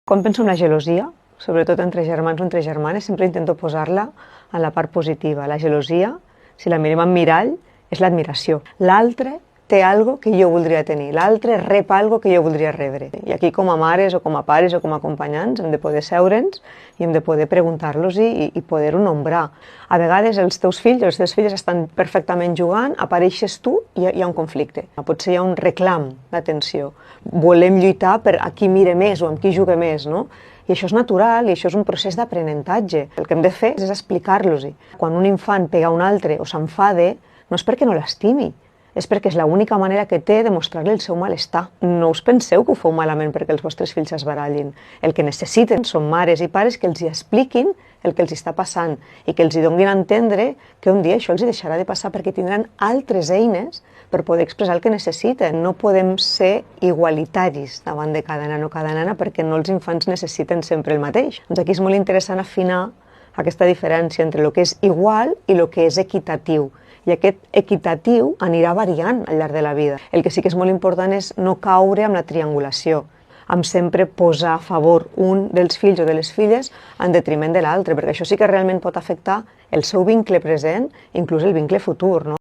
Quan penso en la gelosia, sobretot entre germans o entre germanes, sempre intento posar-la en la part positiva. La gelosia, si la mirem en mirall, és l'admiració. L'altre té algo que jo voldria tenir, l'altre rep algo que jo voldria rebre. I aquí, com a mares o com a pares o com a acompanyants, hem de poder seure'ns i hem de poder preguntar-los i poder-ho nombrar. A vegades els teus fills o les teves filles estan perfectament jugant, apareixes tu i hi ha un conflicte. Potser hi ha un reclam d'atenció. Volem lluitar per a qui mire més o amb qui jugue més, no? I això és natural i això és un procés d'aprenentatge. El que hem de fer és explicar-los-hi. Quan un infant pega un altre o s'enfada, no és perquè no l'estimi, és perquè és l'única manera que té de mostrar-li el seu malestar. No us penseu que ho feu malament perquè els vostres fills es barallin. El que necessiten són mares i pares que els hi expliquin el que els està passant i que els hi donin a entendre que un dia això els hi deixarà de passar perquè tindran altres eines per poder expressar el que necessiten. No podem ser igualitaris davant de cada nen o cada nena perquè no els infants necessiten sempre el mateix. Doncs aquí és molt interessant afinar aquesta diferència entre el que és igual i el que és equitatiu. I aquest equitatiu anirà variant al llarg de la vida. El que sí que és molt important és no caure amb la triangulació, amb sempre posar a favor un dels fills o de les filles en detriment de l'altre, perquè això sí que realment pot afectar el seu vincle present, inclús el vincle futur, no?